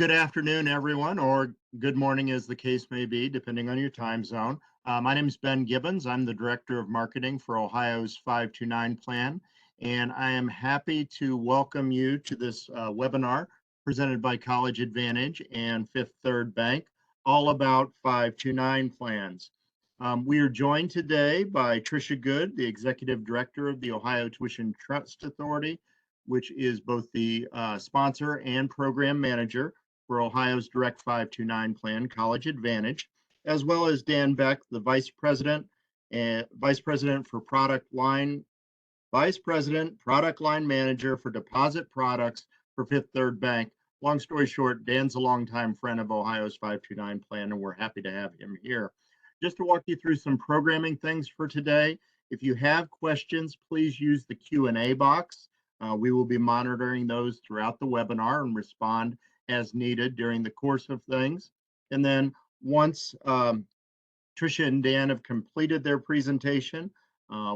Good afternoon, everyone, or good morning as the case may be, depending on your time zone. My name is Ben Gibbons. I'm the Director of Marketing for Ohio's 529 plan, and I am happy to welcome you to this webinar presented by CollegeAdvantage and Fifth Third Bank, all about 529 plans. We are joined today by Trisha Good, the Executive Director of the Ohio Tuition Trust Authority, which is both the sponsor and program manager for Ohio's Direct 529 plan, CollegeAdvantage, as well as Dan Beck, the Vice President for Product Line Manager for Deposit Products for Fifth Third Bank. Long story short, Dan's a longtime friend of Ohio's 529 plan, and we're happy to have him here. Just to walk you through some programming things for today, if you have questions, please use the Q&A box. We will be monitoring those throughout the webinar and respond as needed during the course of things. And then once Trisha and Dan have completed their presentation,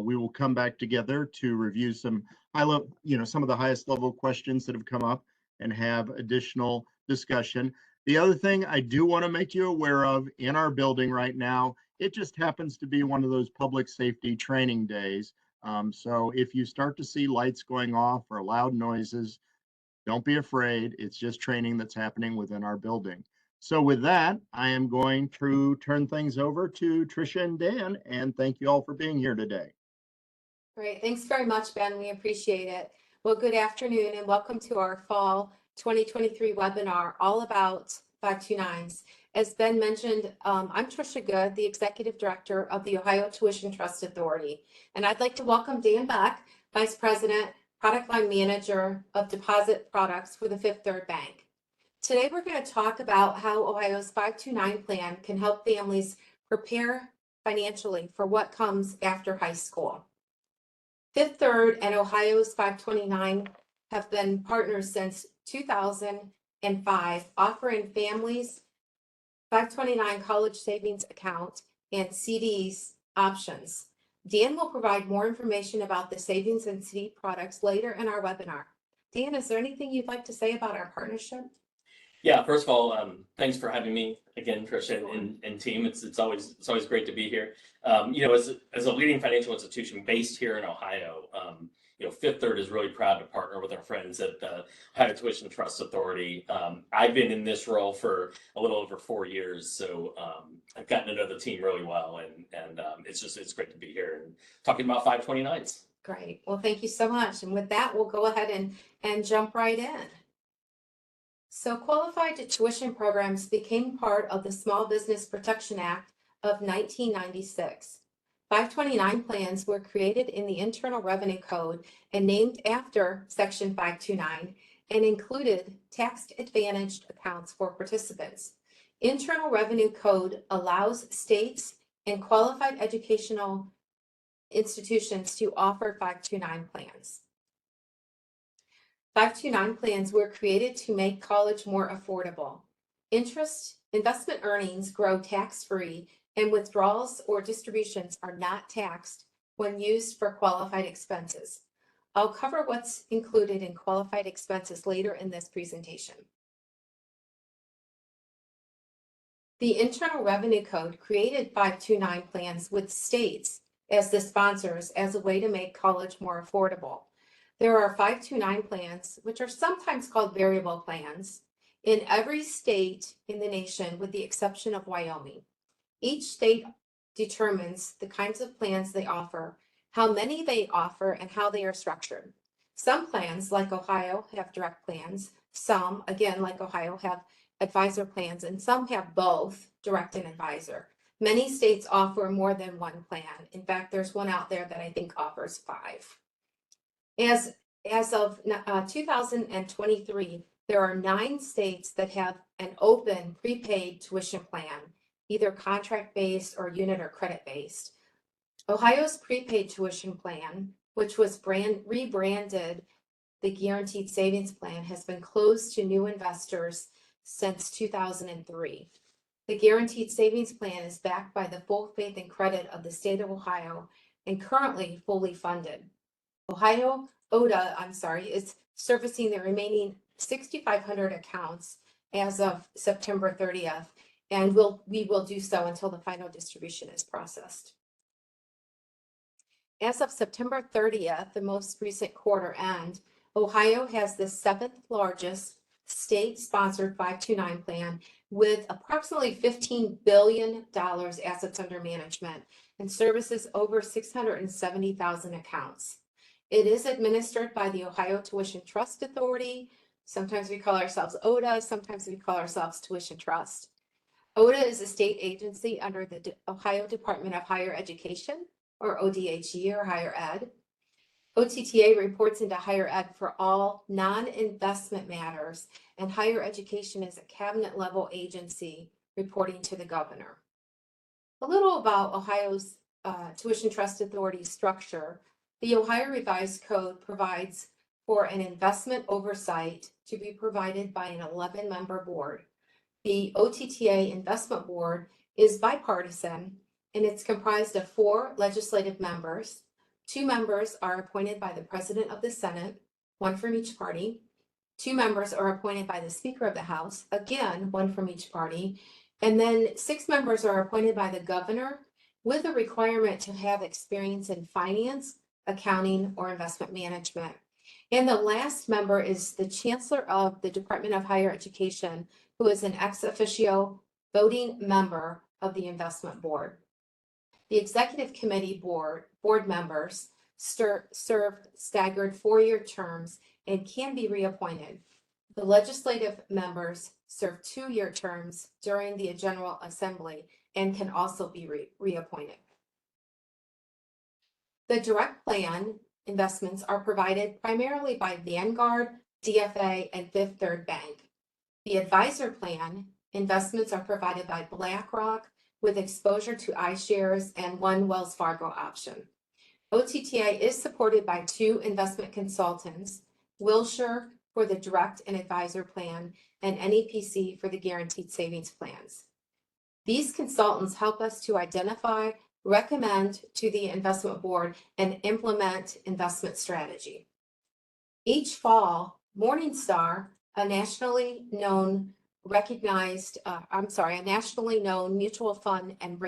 we will come back together to review some some of the highest level questions that have come up and have additional discussion. The other thing I do want to make you aware of in our building right now, it just happens to be one of those public safety training days. So if you start to see lights going off or loud noises, don't be afraid. It's just training that's happening within our building. So with that, I am going to turn things over to Trisha and Dan, and thank you all for being here today. Great. Thanks very much, Ben. We appreciate it. Well, good afternoon and welcome to our fall 2023 webinar all about 529s. As Ben mentioned, I'm Trisha Good, the Executive Director of the Ohio Tuition Trust Authority. And I'd like to welcome Dan Beck, Vice President, Product Line Manager of Deposit Products for the Fifth Third Bank. Today, we're going to talk about how Ohio's 529 plan can help families prepare financially for what comes after high school. Fifth Third and Ohio's 529 have been partners since 2005, offering families 529 college savings account and CDs options. Dan will provide more information about the savings and CD products later in our webinar. Dan, is there anything you'd like to say about our partnership? Yeah, first of all, thanks for having me again, Trisha and team. It's always great to be here. As a leading financial institution based here in Ohio, Fifth Third is really proud to partner with our friends at the Ohio Tuition Trust Authority. I've been in this role for a little over 4 years, so I've gotten to know the team really well, and it's great to be here and talking about 529s. Great. Well, thank you so much. And with that, we'll go ahead and jump right in. So qualified tuition programs became part of the Small Business Protection Act of 1996. 529 plans were created in the Internal Revenue Code and named after Section 529 and included tax-advantaged accounts for participants. Internal Revenue Code allows states and qualified educational institutions to offer 529 plans. 529 plans were created to make college more affordable. Investment earnings grow tax-free, and withdrawals or distributions are not taxed when used for qualified expenses. I'll cover what's included in qualified expenses later in this presentation. The Internal Revenue Code created 529 plans with states as the sponsors as a way to make college more affordable. There are 529 plans, which are sometimes called variable plans, in every state in the nation with the exception of Wyoming. Each state determines the kinds of plans they offer, how many they offer, and how they are structured. Some plans, like Ohio, have direct plans. Some, again, like Ohio, have advisor plans, and some have both direct and advisor. Many states offer more than one plan. In fact, there's one out there that I think offers 5. As of 2023, there are 9 states that have an open prepaid tuition plan, either contract-based or unit or credit-based. Ohio's prepaid tuition plan, which was rebranded the Guaranteed Savings Plan, has been closed to new investors since 2003. The Guaranteed Savings Plan is backed by the full faith and credit of the state of Ohio and currently fully funded. ODA is servicing the remaining 6,500 accounts as of September 30th, and we will do so until the final distribution is processed. As of September 30th, the most recent quarter end, Ohio has the 7th largest state-sponsored 529 plan with approximately $15 billion assets under management and services over 670,000 accounts. It is administered by the Ohio Tuition Trust Authority. Sometimes we call ourselves OTA, sometimes we call ourselves Tuition Trust. OTA is a state agency under the Ohio Department of Higher Education, or ODHE, or higher ed. OTTA reports into higher ed for all non-investment matters, and higher education is a cabinet level agency reporting to the governor. A little about Ohio's Tuition Trust Authority structure. The Ohio Revised Code provides for an investment oversight to be provided by an 11-member board. The OTTA Investment Board is bipartisan, and it's comprised of 4 legislative members. 2 members are appointed by the President of the Senate, 1 from each party. 2 members are appointed by the Speaker of the House, again, 1 from each party. And then 6 members are appointed by the governor with a requirement to have experience in finance, accounting, or investment management. And the last member is the Chancellor of the Department of Higher Education, who is an ex officio voting member of the Investment Board. The Executive Committee board members serve staggered 4-year terms and can be reappointed. The legislative members serve 2-year terms during the General Assembly and can also be reappointed. The direct plan investments are provided primarily by Vanguard, DFA, and Fifth Third Bank. The advisor plan investments are provided by BlackRock with exposure to iShares and 1 Wells Fargo option. OTTA is supported by 2 investment consultants, Wilshire for the direct and advisor plan, and NEPC for the guaranteed savings plans. These consultants help us to identify, recommend to the investment board, and implement investment strategy. Each fall, Morningstar, a nationally known mutual fund and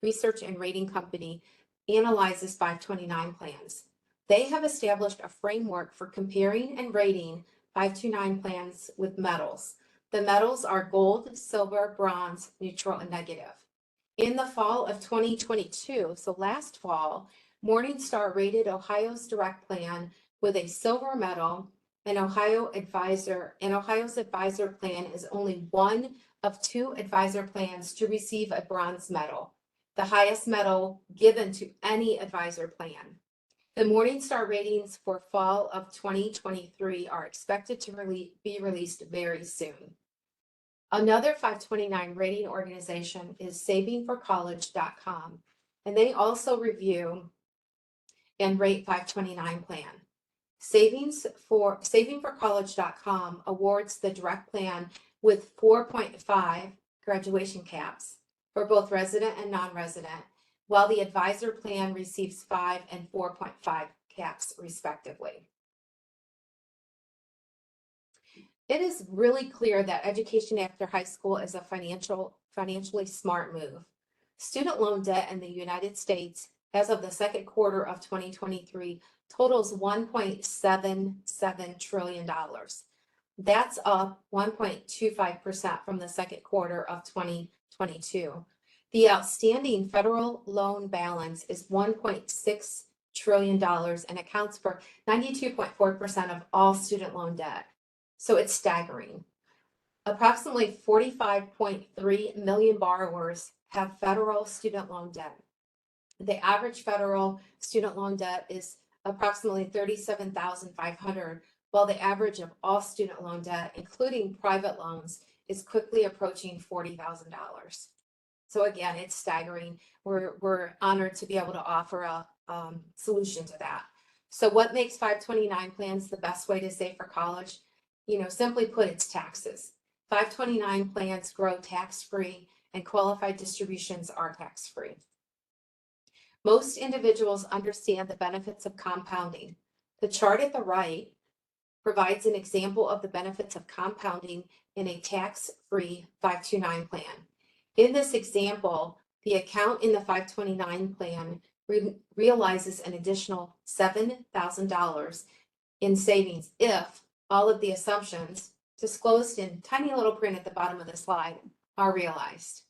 research and rating company, analyzes 529 plans. They have established a framework for comparing and rating 529 plans with metals. The metals are gold, silver, bronze, neutral, and negative. In the fall of 2022, so last fall, Morningstar rated Ohio's direct plan with a silver medal, and Ohio's advisor plan is only one of 2 advisor plans to receive a bronze medal, the highest medal given to any advisor plan. The Morningstar ratings for fall of 2023 are expected to be released very soon. Another 529 rating organization is savingforcollege.com, and they also review and rate 529 plan. Savingforcollege.com awards the direct plan with 4.5 graduation caps for both resident and non-resident, while the advisor plan receives 5 and 4.5 caps respectively. It is really clear that education after high school is a financially smart move. Student loan debt in the United States as of the second quarter of 2023 totals $1.77 trillion. That's up 1.25% from the second quarter of 2022. The outstanding federal loan balance is $1.6 trillion and accounts for 92.4% of all student loan debt. So it's staggering. Approximately 45.3 million borrowers have federal student loan debt. The average federal student loan debt is approximately $37,500, while the average of all student loan debt, including private loans, is quickly approaching $40,000. So again, it's staggering. We're honored to be able to offer a solution to that. So what makes 529 plans the best way to save for college? Simply put, it's taxes. 529 plans grow tax-free and qualified distributions are tax-free. Most individuals understand the benefits of compounding. The chart at the right provides an example of the benefits of compounding in a tax-free 529 plan. In this example, the account in the 529 plan realizes an additional $7,000 in savings if all of the assumptions disclosed in tiny little print at the bottom of the slide are realized.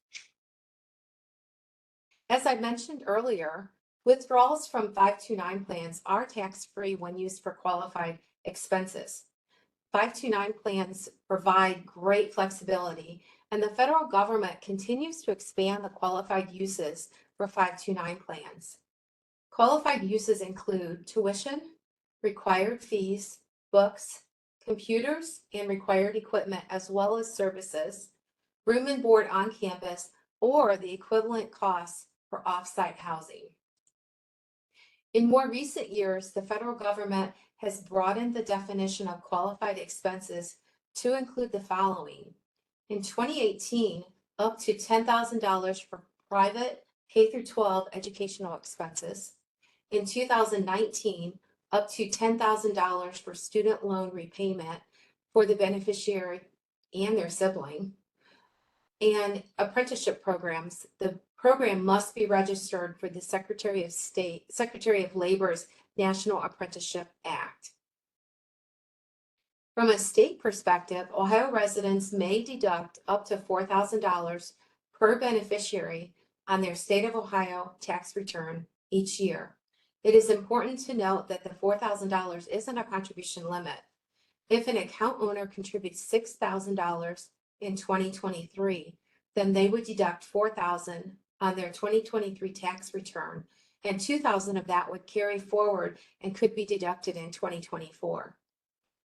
As I mentioned earlier, withdrawals from 529 plans are tax-free when used for qualified expenses. 529 plans provide great flexibility, and the federal government continues to expand the qualified uses for 529 plans. Qualified uses include tuition, required fees, books, computers, and required equipment, as well as services, room and board on campus, or the equivalent costs for off-site housing. In more recent years, the federal government has broadened the definition of qualified expenses to include the following. In 2018, up to $10,000 for private K-12 educational expenses. In 2019, up to $10,000 for student loan repayment for the beneficiary and their sibling. And apprenticeship programs, the program must be registered for the Secretary of Labor's National Apprenticeship Act. From a state perspective, Ohio residents may deduct up to $4,000 per beneficiary on their state of Ohio tax return each year. It is important to note that the $4,000 isn't a contribution limit. If an account owner contributes $6,000 in 2023, then they would deduct $4,000 on their 2023 tax return, and $2,000 of that would carry forward and could be deducted in 2024.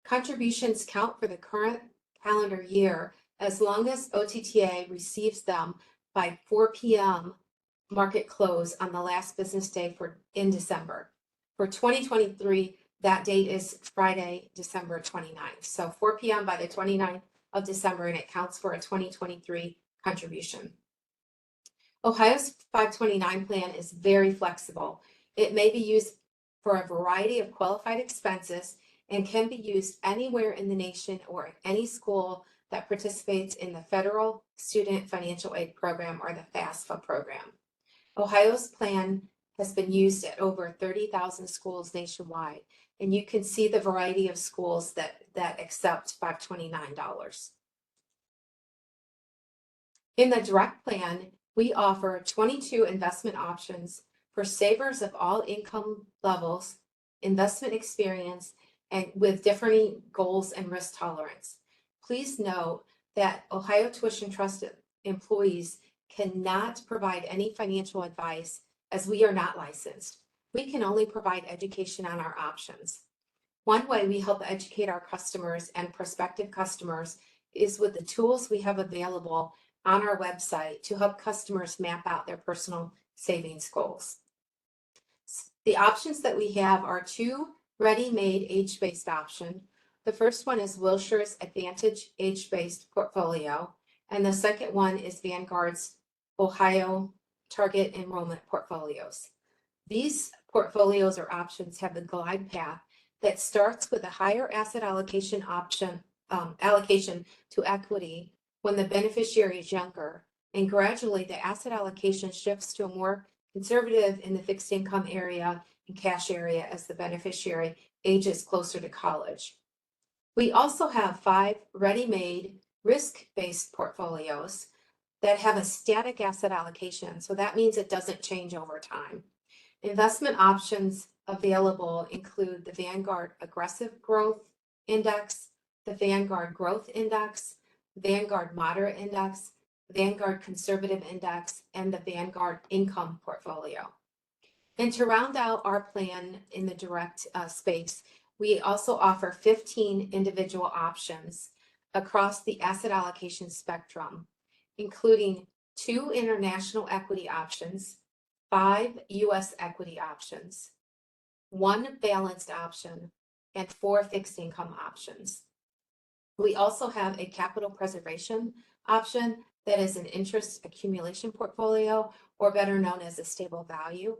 Contributions count for the current calendar year as long as OTTA receives them by 4 p.m. market close on the last business day in December. For 2023, that date is Friday, December 29th. So 4 p.m. by the 29th of December, and it counts for a 2023 contribution. Ohio's 529 plan is very flexible. It may be used for a variety of qualified expenses and can be used anywhere in the nation or at any school that participates in the Federal Student Financial Aid Program, or the FAFSA program. Ohio's plan has been used at over 30,000 schools nationwide, and you can see the variety of schools that accept $529. In the direct plan, we offer 22 investment options for savers of all income levels, investment experience, and with differing goals and risk tolerance. Please note that Ohio Tuition Trust employees cannot provide any financial advice, as we are not licensed. We can only provide education on our options. One way we help educate our customers and prospective customers is with the tools we have available on our website to help customers map out their personal savings goals. The options that we have are two ready-made age-based options. The first one is Wilshire's Advantage age-based portfolio, and the second one is Vanguard's Ohio Target Enrollment portfolios. These portfolios or options have a glide path that starts with a higher asset allocation option allocation to equity when the beneficiary is younger, and gradually the asset allocation shifts to a more conservative in the fixed income area and cash area as the beneficiary ages closer to college. We also have 5 ready-made risk-based portfolios that have a static asset allocation. So that means it doesn't change over time. Investment options available include the Vanguard Aggressive Growth Index, the Vanguard Growth Index, Vanguard Moderate Index, Vanguard Conservative Index, and the Vanguard Income Portfolio. And to round out our plan in the direct space, we also offer 15 individual options across the asset allocation spectrum, including 2 international equity options, 5 U.S. equity options, 1 balanced option, and 4 fixed income options. We also have a capital preservation option that is an interest accumulation portfolio, or better known as a stable value.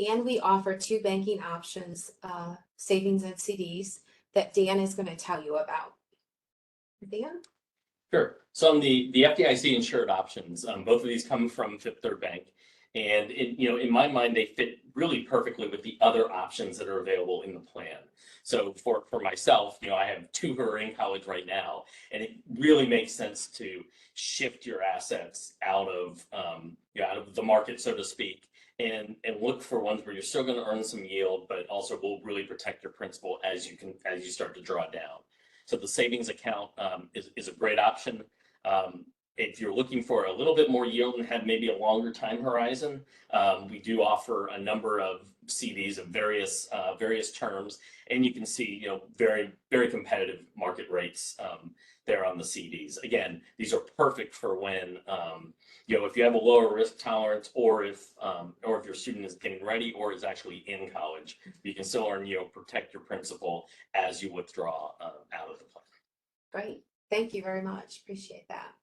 And we offer 2 banking options, savings and CDs, that Dan is going to tell you about. Dan? Sure. So on the FDIC insured options, both of these come from Fifth Third Bank. And in my mind, they fit really perfectly with the other options that are available in the plan. So for myself, I have two who are in college right now, and it really makes sense to shift your assets out of the market, so to speak, and look for ones where you're still going to earn some yield, but also will really protect your principal as you start to draw down. So the savings account is a great option. If you're looking for a little bit more yield and have maybe a longer time horizon, we do offer a number of CDs of various terms, and you can see very, very competitive market rates there on the CDs. Again, these are perfect for when if you have a lower risk tolerance, or if your student is getting ready or is actually in college, you can still earn protect your principal as you withdraw out of the plan. Great. Thank you very much. Appreciate that.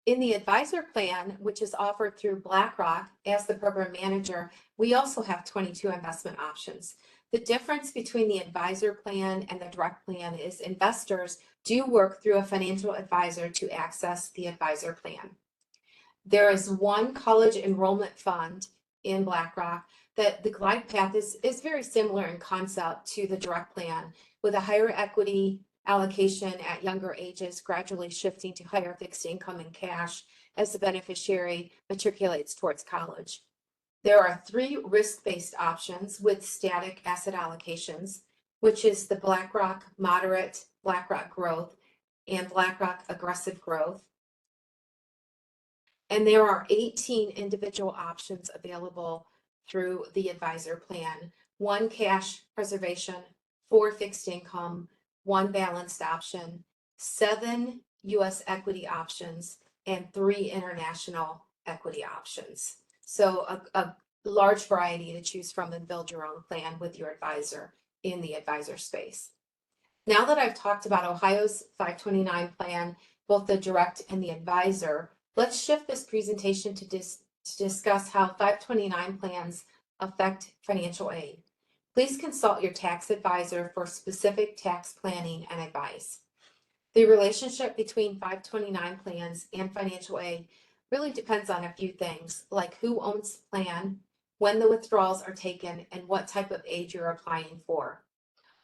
In the advisor plan, which is offered through BlackRock as the program manager, we also have 22 investment options. The difference between the advisor plan and the direct plan is investors do work through a financial advisor to access the advisor plan. There is one college enrollment fund in BlackRock that the glide path is very similar in concept to the direct plan, with a higher equity allocation at younger ages, gradually shifting to higher fixed income and cash as the beneficiary matriculates towards college. There are 3 risk-based options with static asset allocations, which is the BlackRock Moderate, BlackRock Growth, and BlackRock Aggressive Growth. And there are 18 individual options available through the advisor plan: 1 cash preservation, 4 fixed income, 1 balanced option, 7 U.S. equity options, and 3 international equity options. So a large variety to choose from and build your own plan with your advisor in the advisor space. Now that I've talked about Ohio's 529 plan, both the direct and the advisor, let's shift this presentation to discuss how 529 plans affect financial aid. Please consult your tax advisor for specific tax planning and advice. The relationship between 529 plans and financial aid really depends on a few things, like who owns the plan, when the withdrawals are taken, and what type of aid you're applying for.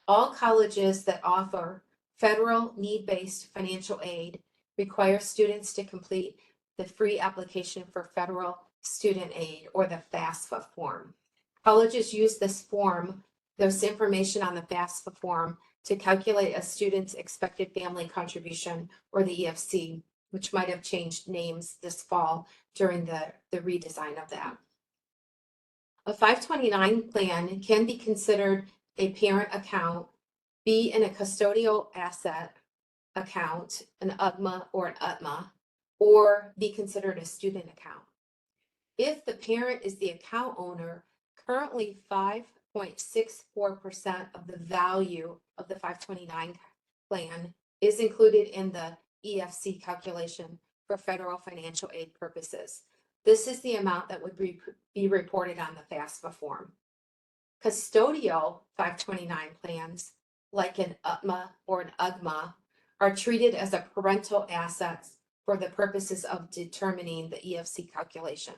All colleges that offer federal need-based financial aid require students to complete the free application for federal student aid, or the FAFSA form. Colleges use this information on the FAFSA form to calculate a student's expected family contribution, or the EFC, which might have changed names this fall during the redesign of that. A 529 plan can be considered a parent account, be in a custodial asset account, an UGMA or an UTMA, or be considered a student account. If the parent is the account owner, currently 5.64% of the value of the 529 plan is included in the EFC calculation for federal financial aid purposes. This is the amount that would be reported on the FAFSA form. Custodial 529 plans, like an UTMA or an UGMA, are treated as a parental asset for the purposes of determining the EFC calculation.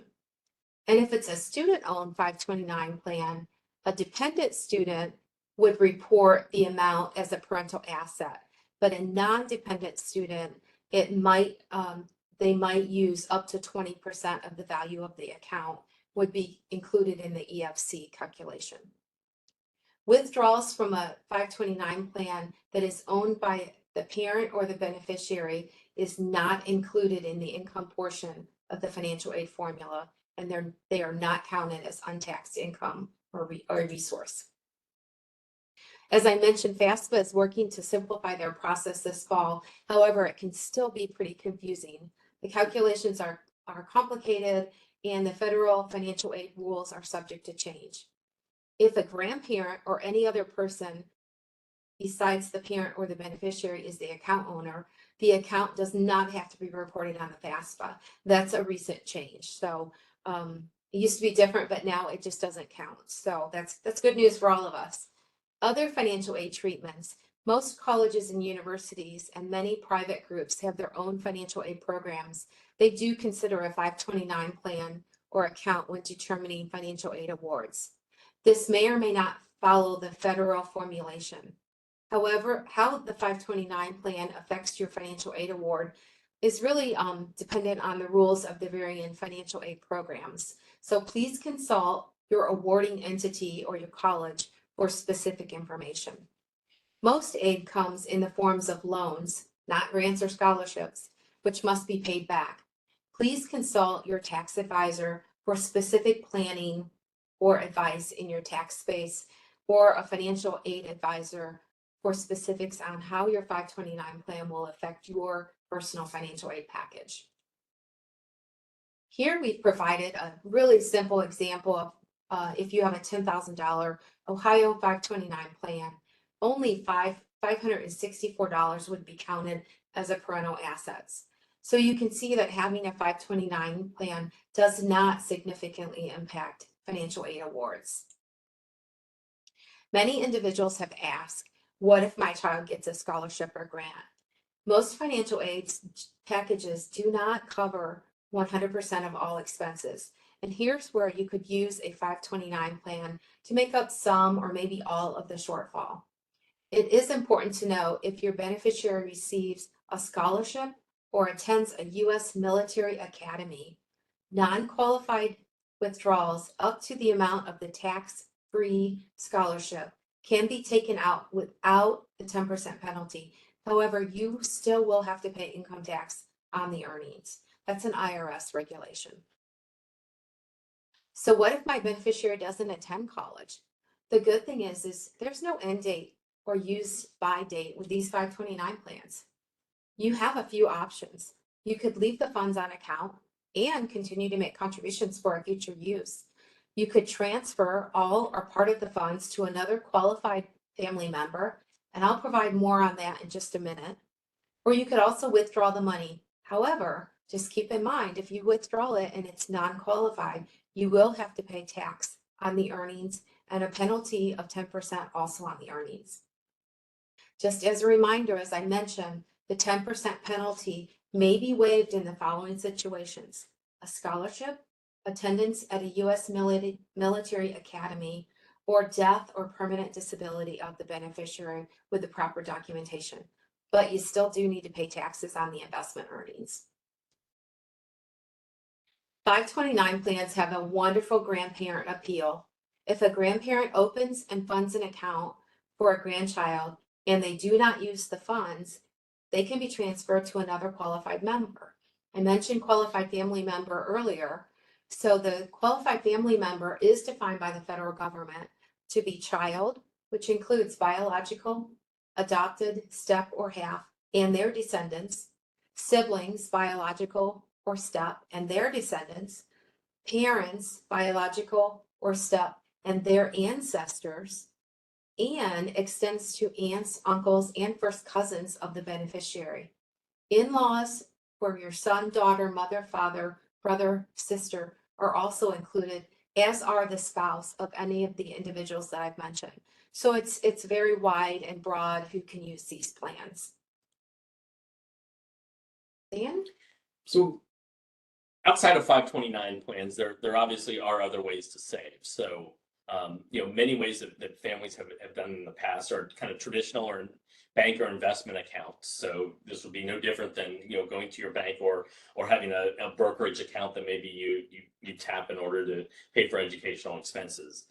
And if it's a student-owned 529 plan, a dependent student would report the amount as a parental asset, but a non-dependent student, they might use up to 20% of the value of the account would be included in the EFC calculation. Withdrawals from a 529 plan that is owned by the parent or the beneficiary is not included in the income portion of the financial aid formula, and they are not counted as untaxed income or resource. As I mentioned, FAFSA is working to simplify their process this fall. However, it can still be pretty confusing. The calculations are complicated, and the federal financial aid rules are subject to change. If a grandparent or any other person besides the parent or the beneficiary is the account owner, the account does not have to be reported on the FAFSA. That's a recent change. So it used to be different, but now it just doesn't count. So that's good news for all of us. Other financial aid treatments. Most colleges and universities and many private groups have their own financial aid programs. They do consider a 529 plan or account when determining financial aid awards. This may or may not follow the federal formulation. However, how the 529 plan affects your financial aid award is really dependent on the rules of the varying financial aid programs. So please consult your awarding entity or your college for specific information. Most aid comes in the forms of loans, not grants or scholarships, which must be paid back. Please consult your tax advisor for specific planning or advice in your tax space, or a financial aid advisor for specifics on how your 529 plan will affect your personal financial aid package. Here we've provided a really simple example of if you have a $10,000 Ohio 529 plan, only $564 would be counted as a parental assets. So you can see that having a 529 plan does not significantly impact financial aid awards. Many individuals have asked, what if my child gets a scholarship or grant? Most financial aid packages do not cover 100% of all expenses. And here's where you could use a 529 plan to make up some or maybe all of the shortfall. It is important to know if your beneficiary receives a scholarship or attends a U.S. military academy, non-qualified withdrawals up to the amount of the tax-free scholarship can be taken out without the 10% penalty. However, you still will have to pay income tax on the earnings. That's an IRS regulation. So what if my beneficiary doesn't attend college? The good thing is there's no end date or use by date with these 529 plans. You have a few options. You could leave the funds on account and continue to make contributions for a future use. You could transfer all or part of the funds to another qualified family member, and I'll provide more on that in just a minute. Or you could also withdraw the money. However, just keep in mind, if you withdraw it and it's non-qualified, you will have to pay tax on the earnings and a penalty of 10% also on the earnings. Just as a reminder, as I mentioned, the 10% penalty may be waived in the following situations: a scholarship, attendance at a U.S. military academy, or death or permanent disability of the beneficiary with the proper documentation. But you still do need to pay taxes on the investment earnings. 529 plans have a wonderful grandparent appeal. If a grandparent opens and funds an account for a grandchild and they do not use the funds, they can be transferred to another qualified member. I mentioned qualified family member earlier. So the qualified family member is defined by the federal government to be child, which includes biological, adopted, step or half, and their descendants, siblings, biological or step, and their descendants, parents, biological or step, and their ancestors, and extends to aunts, uncles, and first cousins of the beneficiary. In-laws for your son, daughter, mother, father, brother, sister are also included, as are the spouse of any of the individuals that I've mentioned. So it's very wide and broad who can use these plans. Dan? So outside of 529 plans, there obviously are other ways to save. So, many ways that families have done in the past are kind of traditional or bank or investment accounts. So this would be no different than, going to your bank or having a brokerage account that maybe you tap in order to pay for educational expenses.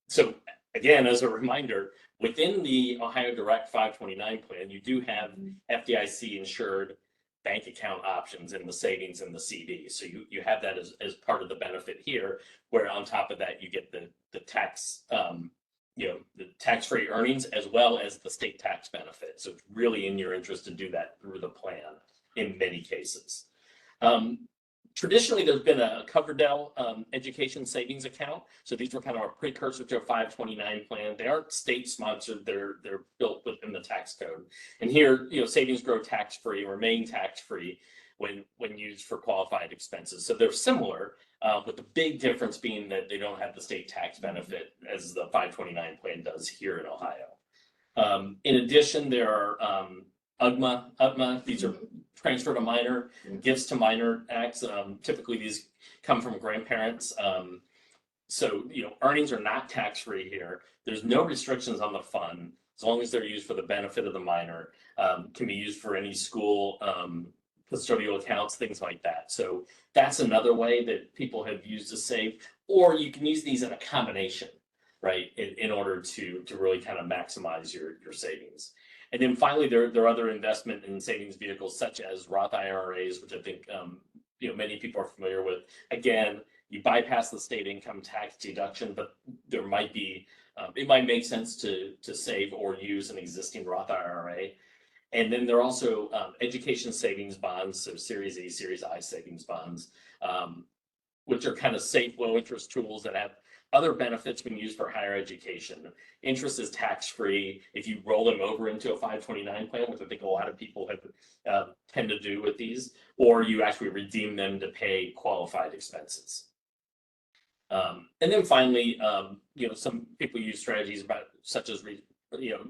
So again, as a reminder, within the Ohio Direct 529 plan, you do have FDIC insured bank account options in the savings and the CD. So you have that as part of the benefit here, where on top of that, you get the tax, the tax-free earnings as well as the state tax benefit. So it's really in your interest to do that through the plan in many cases. Traditionally, there's been a Coverdell education savings account. So these were kind of a precursor to a 529 plan. They aren't state sponsored. They're built within the tax code. And here, savings grow tax free, remain tax free when used for qualified expenses. So they're similar, but the big difference being that they don't have the state tax benefit as the 529 plan does here in Ohio. In addition, there are UGMA. These are transfer to minor, gifts to minor acts. Typically, these come from grandparents. So, earnings are not tax-free here. There's no restrictions on the fund as long as they're used for the benefit of the minor. Can be used for any school custodial accounts, things like that. So that's another way that people have used to save. Or you can use these in a combination, right, in order to really kind of maximize your savings. And then finally, there are other investment and savings vehicles such as Roth IRAs, which I think many people are familiar with. Again, you bypass the state income tax deduction, but there might be it might make sense to save or use an existing Roth IRA. And then there are also education savings bonds, so Series E, Series I savings bonds, which are kind of safe, low interest tools that have other benefits when used for higher education. Interest is tax-free if you roll them over into a 529 plan, which I think a lot of people have tend to do with these, or you actually redeem them to pay qualified expenses. And then finally, some people use strategies such as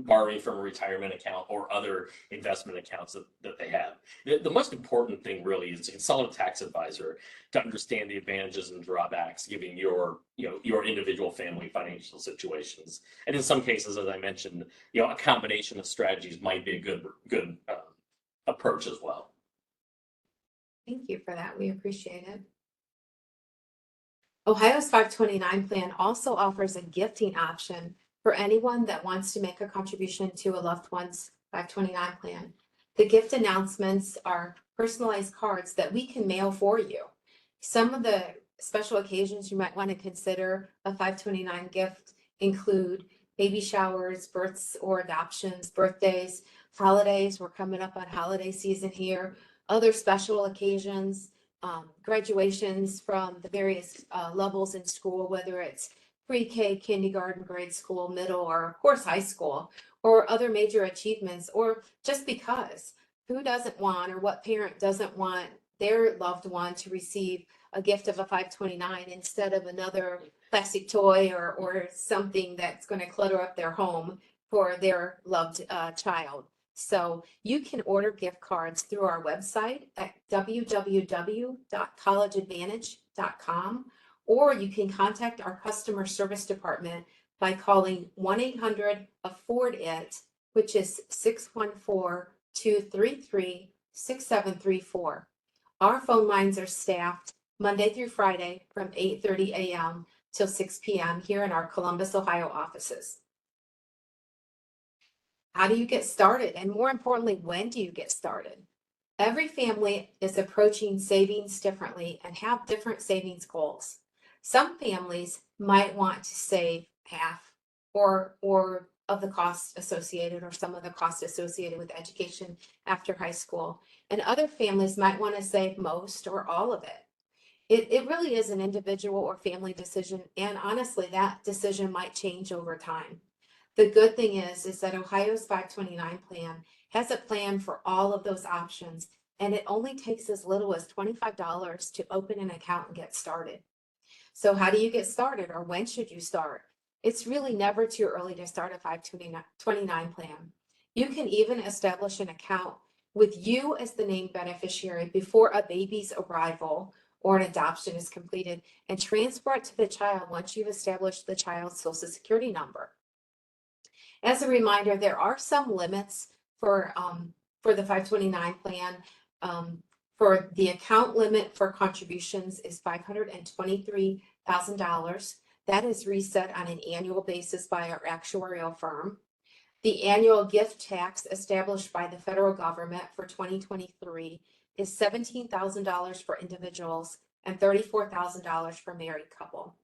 borrowing from a retirement account or other investment accounts that they have. The most important thing really is to consult a tax advisor to understand the advantages and drawbacks given your individual family financial situations. And in some cases, as I mentioned, a combination of strategies might be a good approach as well. Thank you for that. We appreciate it. Ohio's 529 plan also offers a gifting option for anyone that wants to make a contribution to a loved one's 529 plan. The gift announcements are personalized cards that we can mail for you. Some of the special occasions you might want to consider a 529 gift include baby showers, births or adoptions, birthdays, holidays. We're coming up on holiday season here. Other special occasions, graduations from the various levels in school, whether it's pre-K, kindergarten, grade school, middle, or of course high school, or other major achievements, or just because. Who doesn't want, or what parent doesn't want their loved one to receive a gift of a 529 instead of another plastic toy or something that's going to clutter up their home for their loved child? So you can order gift cards through our website at www.collegeadvantage.com, or you can contact our customer service department by calling 1-800-AFFORD-IT, which is 614-233-6734. Our phone lines are staffed Monday through Friday from 8:30 a.m. till 6 p.m. here in our Columbus, Ohio offices. How do you get started? And more importantly, when do you get started? Every family is approaching savings differently and have different savings goals. Some families might want to save half or of the cost associated, or some of the cost associated with education after high school. And other families might want to save most or all of it. It really is an individual or family decision. And honestly, that decision might change over time. The good thing is that Ohio's 529 plan has a plan for all of those options, and it only takes as little as $25 to open an account and get started. So how do you get started, or when should you start? It's really never too early to start a 529 plan. You can even establish an account with you as the named beneficiary before a baby's arrival or an adoption is completed, and transfer it to the child once you've established the child's Social Security number. As a reminder, there are some limits for the 529 plan. For the account limit for contributions is $523,000. That is reset on an annual basis by our actuarial firm. The annual gift tax established by the federal government for 2023 is $17,000 for individuals and $34,000 for married couple.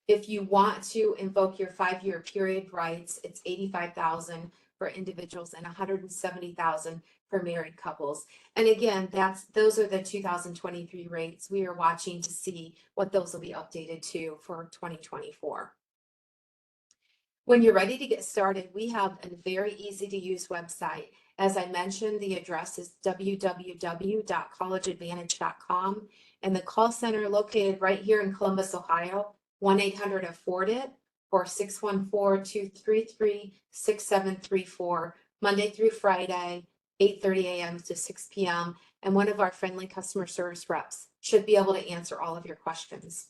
If you want to invoke your 5-year period rights, it's $85,000 for individuals and $170,000 for married couples. And again, those are the 2023 rates. We are watching to see what those will be updated to for 2024. When you're ready to get started, we have a very easy to use website. As I mentioned, the address is www.collegeadvantage.com, and the call center located right here in Columbus, Ohio, 1-800-AFFORD-IT or 614-233-6734, Monday through Friday, 8:30 a.m. to 6 p.m. And one of our friendly customer service reps should be able to answer all of your questions.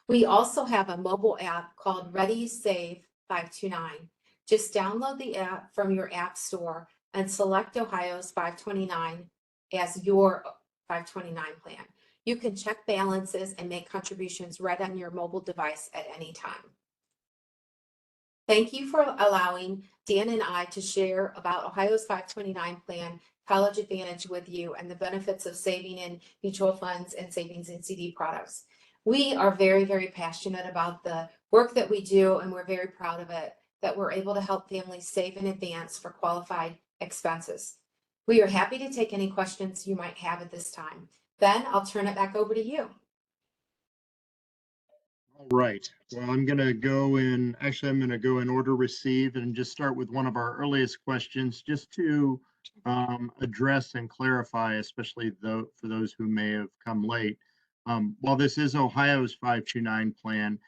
We also have a mobile app called Ready Save 529. Just download the app from your app store and select Ohio's 529 as your 529 plan. You can check balances and make contributions right on your mobile device at any time. Thank you for allowing Dan and I to share about Ohio's 529 plan, College Advantage with you, and the benefits of saving in mutual funds and savings in CD products. We are very, very passionate about the work that we do, and we're very proud of it, that we're able to help families save in advance for qualified expenses. We are happy to take any questions you might have at this time. Ben, I'll turn it back over to you. All right. Well, I'm going to go in order receive and just start with one of our earliest questions just to address and clarify, especially for those who may have come late. While this is Ohio's 529 plan,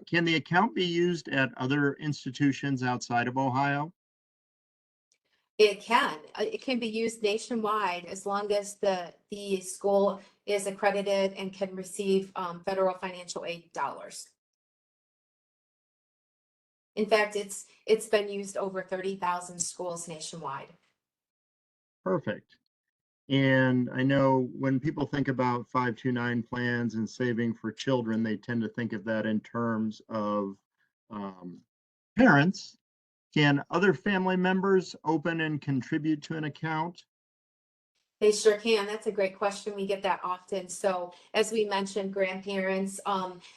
can the account be used at other institutions outside of Ohio? It can. It can be used nationwide as long as the school is accredited and can receive federal financial aid dollars. In fact, it's been used over 30,000 schools nationwide. Perfect. And I know when people think about 529 plans and saving for children, they tend to think of that in terms of parents. Can other family members open and contribute to an account? They sure can. That's a great question. We get that often. So as we mentioned, grandparents,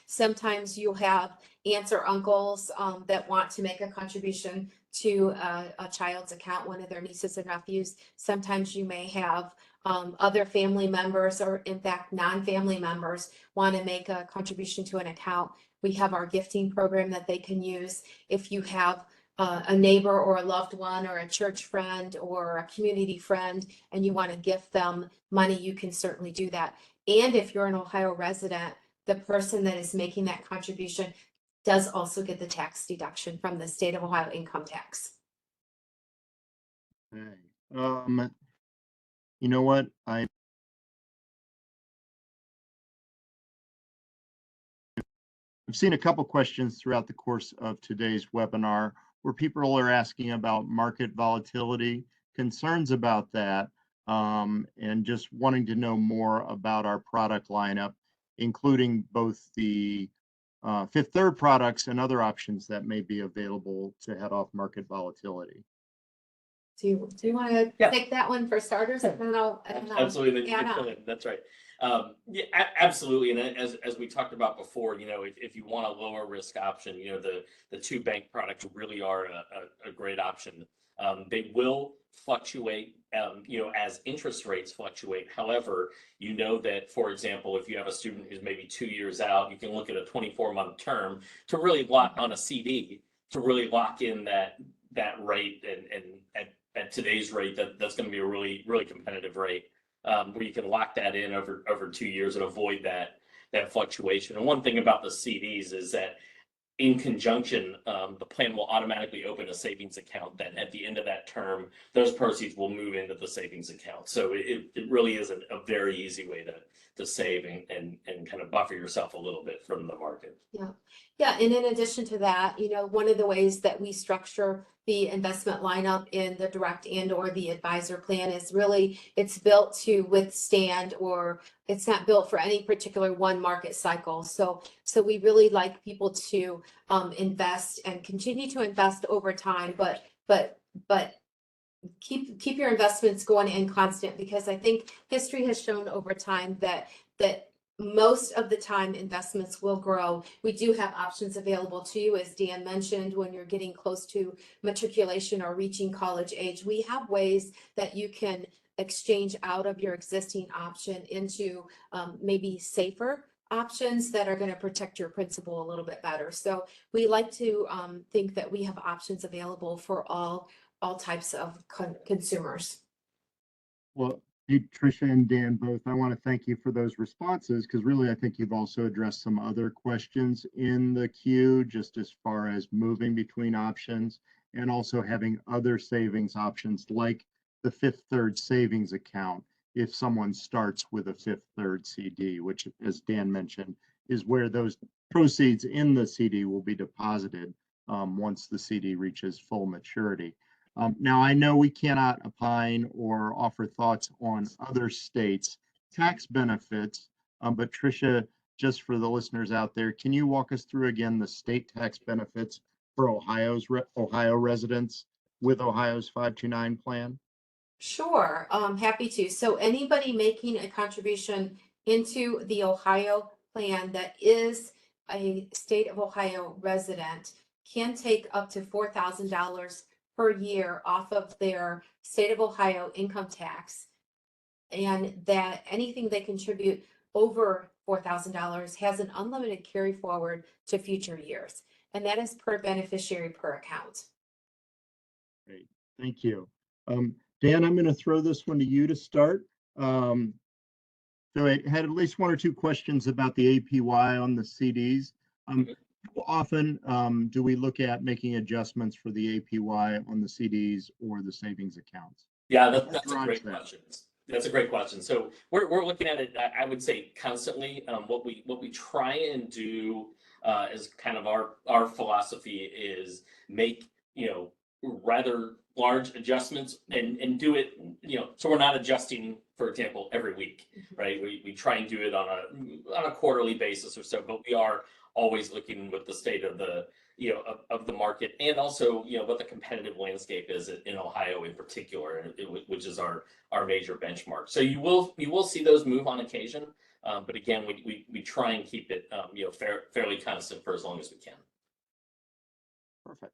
sometimes you have aunts or uncles that want to make a contribution to a child's account, one of their nieces and nephews. Sometimes you may have other family members, or in fact, non-family members want to make a contribution to an account. We have our gifting program that they can use. If you have a neighbor or a loved one or a church friend or a community friend and you want to gift them money, you can certainly do that. And if you're an Ohio resident, the person that is making that contribution does also get the tax deduction from the state of Ohio income tax. Okay. You know what? I've seen a couple questions throughout the course of today's webinar where people are asking about market volatility, concerns about that, and just wanting to know more about our product lineup, including both the Fifth Third products and other options that may be available to head off market volatility. Do you want to take that one for starters? And then I'll absolutely. add on. That's right. Yeah, absolutely. And as we talked about before, you know, if you want a lower risk option, you know, the two bank products really are a great option. They will fluctuate, you know, as interest rates fluctuate. However, you know that, for example, if you have a student who's maybe 2 years out, you can look at a 24-month term to really lock on a CD to really lock in that rate, and at today's rate, that's going to be a really competitive rate, where you can lock that in over 2 years and avoid that fluctuation. And one thing about the CDs is that in conjunction, the plan will automatically open a savings account that at the end of that term, those proceeds will move into the savings account. So it really is a very easy way to save and kind of buffer yourself a little bit from the market. Yeah. And in addition to that, you know, one of the ways that we structure the investment lineup in the direct and or the advisor plan is really, it's built to withstand, or it's not built for any particular one market cycle. So we really like people to invest and continue to invest over time, but keep your investments going in constant, because I think history has shown over time that most of the time investments will grow. We do have options available to you, as Dan mentioned, when you're getting close to matriculation or reaching college age. We have ways that you can exchange out of your existing option into maybe safer options that are going to protect your principal a little bit better. So we like to think that we have options available for all types of consumers. Well, you, Trisha and Dan, both, I want to thank you for those responses, because really I think you've also addressed some other questions in the queue, just as far as moving between options and also having other savings options like the Fifth Third savings account if someone starts with a Fifth Third CD, which, as Dan mentioned, is where those proceeds in the CD will be deposited once the CD reaches full maturity. Now, I know we cannot opine or offer thoughts on other states' tax benefits, but Trisha, just for the listeners out there, can you walk us through again the state tax benefits for Ohio residents with Ohio's 529 plan? Sure, happy to. So anybody making a contribution into the Ohio plan that is a state of Ohio resident can take up to $4,000 per year off of their state of Ohio income tax. And that anything they contribute over $4,000 has an unlimited carry forward to future years. And that is per beneficiary per account. Great, thank you. Dan, I'm going to throw this one to you to start. So I had at least one or two questions about the APY on the CDs. How often do we look at making adjustments for the APY on the CDs or the savings accounts? Yeah, that's a great question. That's a great question. So we're looking at it, I would say, constantly. What we try and do as kind of our philosophy is make, rather large adjustments and do it, so we're not adjusting, for example, every week, right? We try and do it on a quarterly basis or so, but we are always looking with the state of the of the market, and also what the competitive landscape is in Ohio in particular, which is our major benchmark. So you will see those move on occasion, but again, we try and keep it fairly constant for as long as we can. Perfect.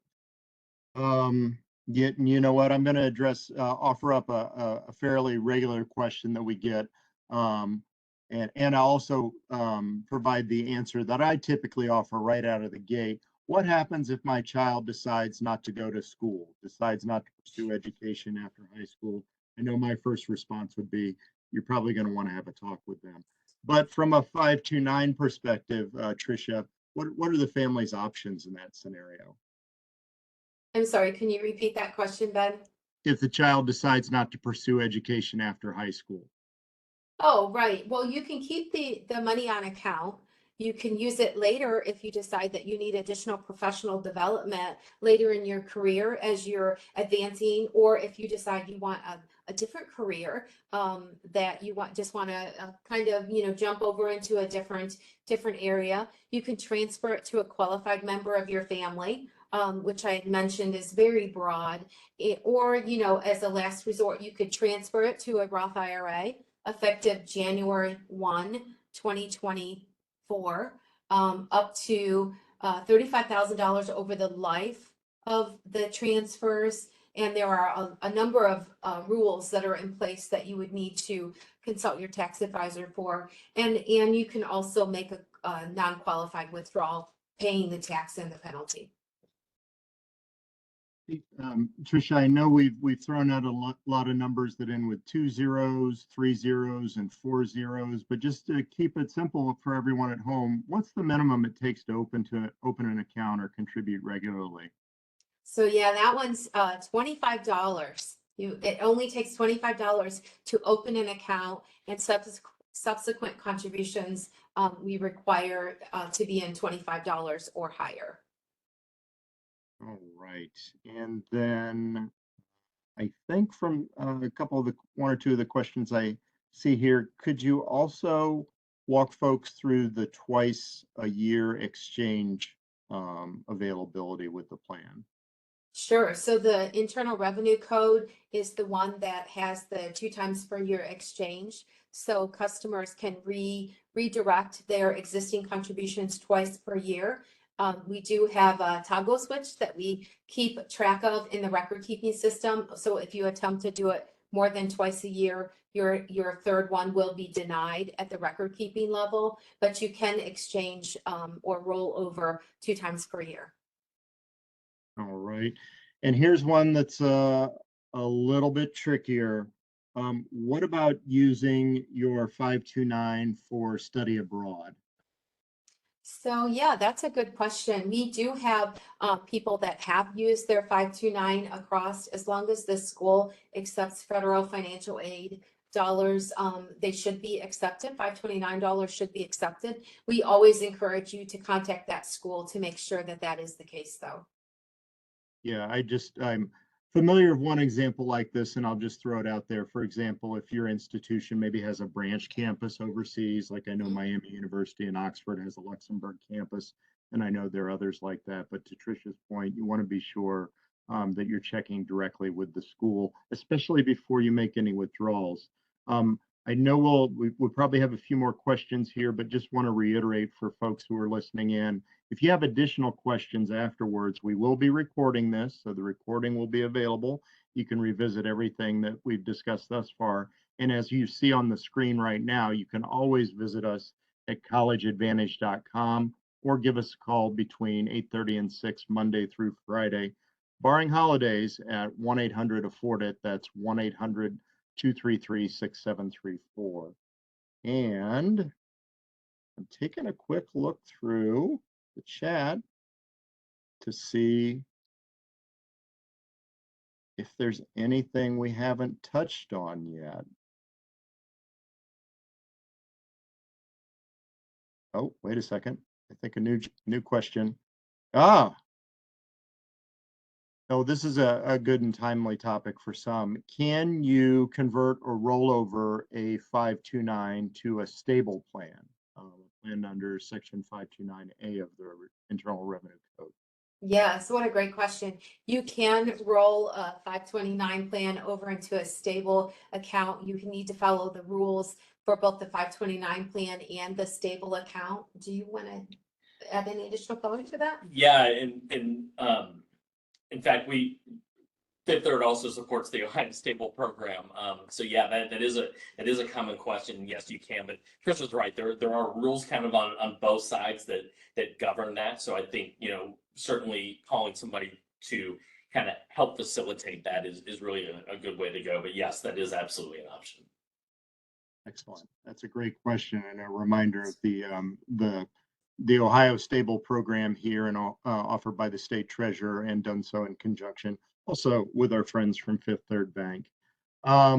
You know what, I'm going to offer up a fairly regular question that we get, and I'll also provide the answer that I typically offer right out of the gate. What happens if my child decides not to go to school, decides not to pursue education after high school? I know my first response would be, you're probably going to want to have a talk with them. But from a 529 perspective, Trisha, what are the family's options in that scenario? I'm sorry, can you repeat that question, Ben? If the child decides not to pursue education after high school. Oh, right. Well, you can keep the money on account. You can use it later if you decide that you need additional professional development later in your career as you're advancing, or if you decide you want a different career, that you just want to kind of jump over into a different area. You can transfer it to a qualified member of your family, which I had mentioned is very broad. Or as a last resort, you could transfer it to a Roth IRA effective January 1, 2024, up to $35,000 over the life of the transfers. And there are a number of rules that are in place that you would need to consult your tax advisor for. And you can also make a non-qualified withdrawal, paying the tax and the penalty. Trisha, I know we've thrown out a lot of numbers that end with 2 zeros, 3 zeros, and 4 zeros, but just to keep it simple for everyone at home, what's the minimum it takes to open an account or contribute regularly? So yeah, that one's $25. It only takes $25 to open an account, and subsequent contributions we require to be in $25 or higher. All right, and then I think from one or two of the questions I see here, could you also walk folks through the twice a year exchange availability with the plan? Sure. So the Internal Revenue Code is the one that has the 2 times per year exchange. So customers can redirect their existing contributions twice per year. We do have a toggle switch that we keep track of in the record keeping system. So if you attempt to do it more than twice a year, your third one will be denied at the record keeping level, but you can exchange or roll over 2 times per year. All right. And here's one that's a little bit trickier. What about using your 529 for study abroad? So yeah, that's a good question. We do have people that have used their 529 across, as long as the school accepts federal financial aid dollars, they should be accepted. $529 should be accepted. We always encourage you to contact that school to make sure that that is the case, though. Yeah, I'm familiar with one example like this, and I'll just throw it out there. For example, if your institution maybe has a branch campus overseas, like I know Miami University and Oxford has a Luxembourg campus, and I know there are others like that. But to Trisha's point, you want to be sure that you're checking directly with the school, especially before you make any withdrawals. I know we'll probably have a few more questions here, but just want to reiterate for folks who are listening in, if you have additional questions afterwards, we will be recording this, so the recording will be available. You can revisit everything that we've discussed thus far. And as you see on the screen right now, you can always visit us at collegeadvantage.com or give us a call between 8:30 and 6 Monday through Friday, barring holidays, at 1-800-AFFORD-IT. That's 1-800-233-6734. And I'm taking a quick look through the chat to see if there's anything we haven't touched on yet. Oh, wait a second. I think a new question. Oh, this is a good and timely topic for some. Can you convert or roll over a 529 to a stable plan? Plan under Section 529A of the Internal Revenue Code. Yes, what a great question. You can roll a 529 plan over into a stable account. You need to follow the rules for both the 529 plan and the stable account. Do you want to add any additional color to that? Yeah, in fact, Fifth Third also supports the Ohio Stable Program. So yeah, that is a common question. Yes, you can, but Chris was right. There are rules kind of on both sides that govern that. So I think, certainly calling somebody to kind of help facilitate that is really a good way to go. But yes, that is absolutely an option. Excellent. That's a great question and a reminder of the Ohio Stable Program here and offered by the state treasurer, and done so in conjunction also with our friends from Fifth Third Bank. I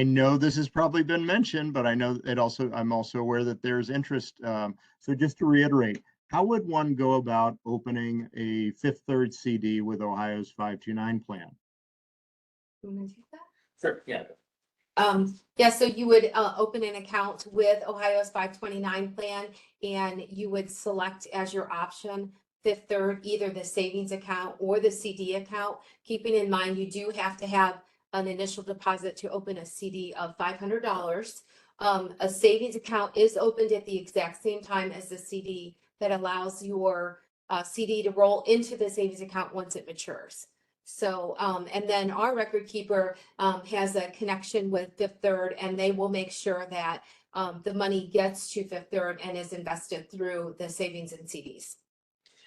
know this has probably been mentioned, but I know I'm also aware that there's interest. So just to reiterate, how would one go about opening a Fifth Third CD with Ohio's 529 plan? You want to take that? Sure, yeah. Yeah, so you would open an account with Ohio's 529 plan, and you would select as your option Fifth Third, either the savings account or the CD account. Keeping in mind, you do have to have an initial deposit to open a CD of $500. A savings account is opened at the exact same time as the CD, that allows your CD to roll into the savings account once it matures. So, and then our record keeper has a connection with Fifth Third, and they will make sure that the money gets to Fifth Third and is invested through the savings and CDs.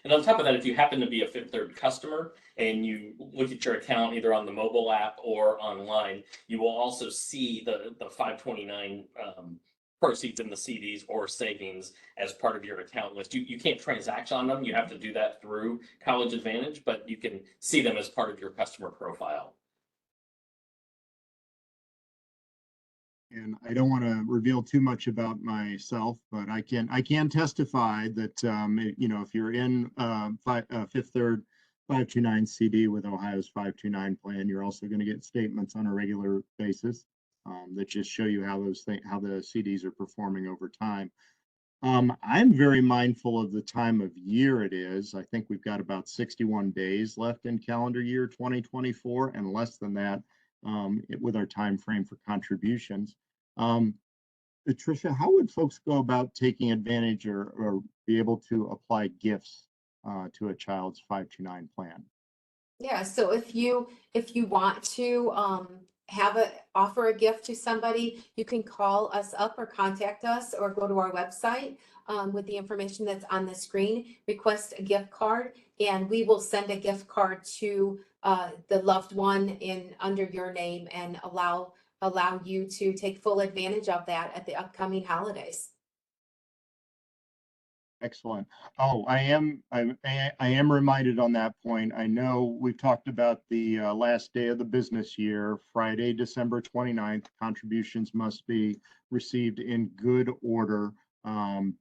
And on top of that, if you happen to be a Fifth Third customer and you look at your account either on the mobile app or online, you will also see the 529 proceeds in the CDs or savings as part of your account list. You can't transact on them. You have to do that through CollegeAdvantage, but you can see them as part of your customer profile. And I don't want to reveal too much about myself, but I can testify that if you're in Fifth Third 529 CD with Ohio's 529 plan, you're also going to get statements on a regular basis that just show you how the CDs are performing over time. I'm very mindful of the time of year it is. I think we've got about 61 days left in calendar year 2024 and less than that with our time frame for contributions. Trisha, how would folks go about taking advantage or be able to apply gifts to a child's 529 plan? Yeah, so if you want to offer a gift to somebody, you can call us up or contact us or go to our website with the information that's on the screen, request a gift card, and we will send a gift card to the loved one in under your name and allow you to take full advantage of that at the upcoming holidays. Excellent. Oh, I am reminded on that point. I know we've talked about the last day of the business year, Friday, December 29th. Contributions must be received in good order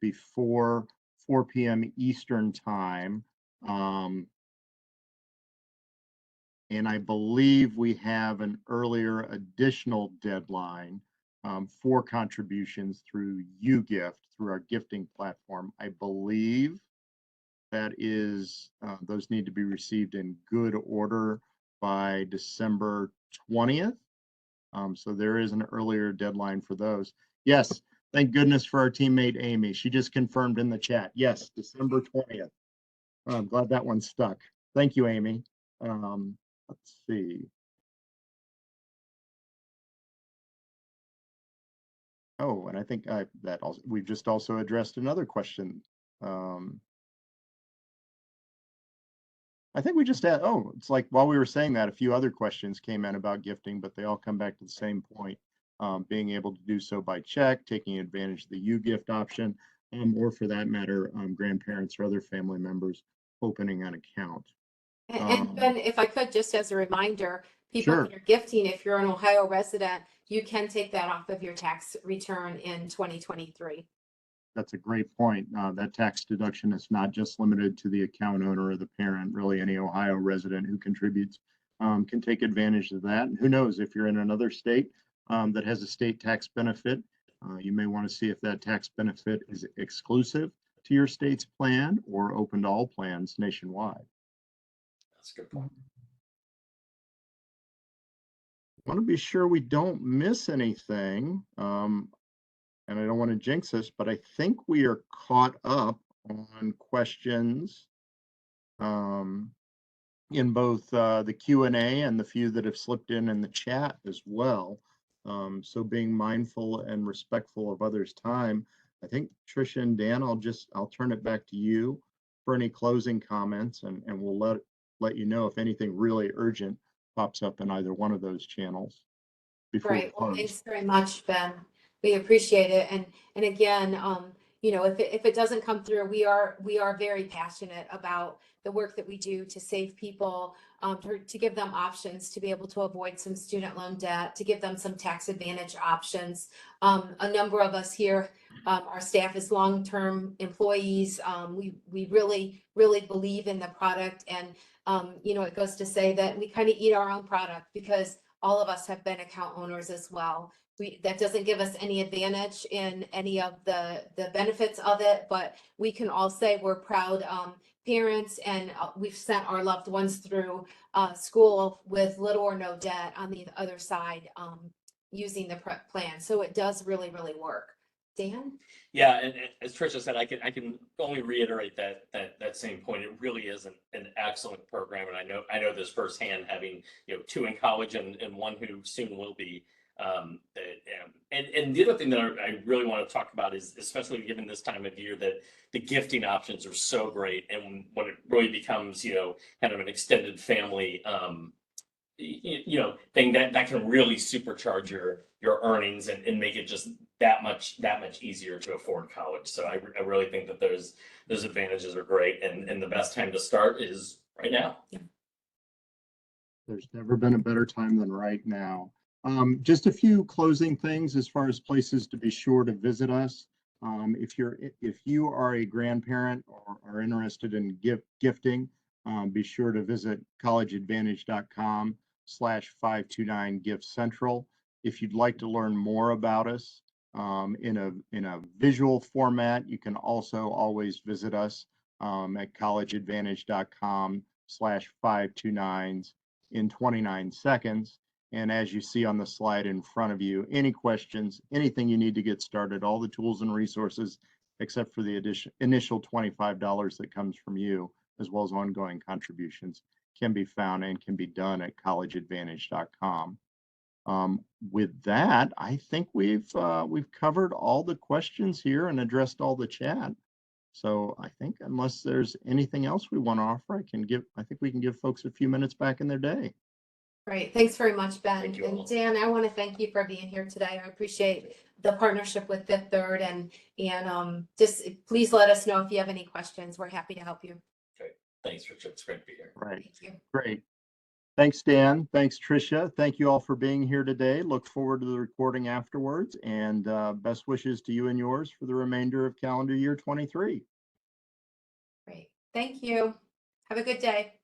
before 4 p.m. Eastern time. And I believe we have an earlier additional deadline for contributions through UGift, through our gifting platform. I believe that is, those need to be received in good order by December 20th. So there is an earlier deadline for those. Yes, thank goodness for our teammate Amy. She just confirmed in the chat. Yes, December 20th. I'm glad that one stuck. Thank you, Amy. Let's see. Oh, and I think that also we've just also addressed another question. I think we just had, oh, it's like while we were saying that, a few other questions came in about gifting, but they all come back to the same point. Being able to do so by check, taking advantage of the UGift option, or for that matter, grandparents or other family members opening an account. And Ben, if I could, just as a reminder, people Sure. that are gifting, if you're an Ohio resident, you can take that off of your tax return in 2023. That's a great point. That tax deduction is not just limited to the account owner or the parent. Really, any Ohio resident who contributes can take advantage of that. And who knows, if you're in another state that has a state tax benefit, you may want to see if that tax benefit is exclusive to your state's plan or open to all plans nationwide. That's a good point. I want to be sure we don't miss anything. And I don't want to jinx this, but I think we are caught up on questions in both the Q&A and the few that have slipped in the chat as well. So being mindful and respectful of others' time, I think Trisha and Dan, I'll turn it back to you for any closing comments, and we'll let you know if anything really urgent pops up in either one of those channels before we Great. Well, close. thanks very much, Ben. We appreciate it. And again, you know, if it doesn't come through, we are very passionate about the work that we do to save people, to give them options to be able to avoid some student loan debt, to give them some tax advantage options. A number of us here, our staff is long-term employees. We really believe in the product, and you know, it goes to say that we kind of eat our own product because all of us have been account owners as well. That doesn't give us any advantage in any of the benefits of it, but we can all say we're proud parents, and we've sent our loved ones through school with little or no debt on the other side using the prep plan. So it does really work. Dan? Yeah, and as Trisha said, I can only reiterate that same point. It really is an excellent program, and I know this firsthand, having two in college and one who soon will be. And the other thing that I really want to talk about is, especially given this time of year, that the gifting options are so great, and when it really becomes kind of an extended family thing that can really supercharge your earnings and make it just that much easier to afford college. So I really think that those advantages are great, and the best time to start is right now. There's never been a better time than right now. Just a few closing things as far as places to be sure to visit us. If you are a grandparent or are interested in gifting, be sure to visit collegeadvantage.com/529 gift central. If you'd like to learn more about us, in a visual format. You can also always visit us at collegeadvantage.com/529s in 29 seconds. And as you see on the slide in front of you, any questions, anything you need to get started, all the tools and resources, except for the initial $25 that comes from you, as well as ongoing contributions, can be found and can be done at collegeadvantage.com. With that, I think we've covered all the questions here and addressed all the chat. So I think unless there's anything else we want to offer, I think we can give folks a few minutes back in their day. Great. Thanks very much, Ben. Thank you all. And Dan, I want to thank you for being here today. I appreciate the partnership with Fifth Third, and just please let us know if you have any questions. We're happy to help you. Great. Thanks, Trisha. It's great to be here. Right. Thank you. Great. Thanks, Dan. Thanks, Trisha. Thank you all for being here today. Look forward to the recording afterwards, and best wishes to you and yours for the remainder of calendar year 23. Great. Thank you. Have a good day.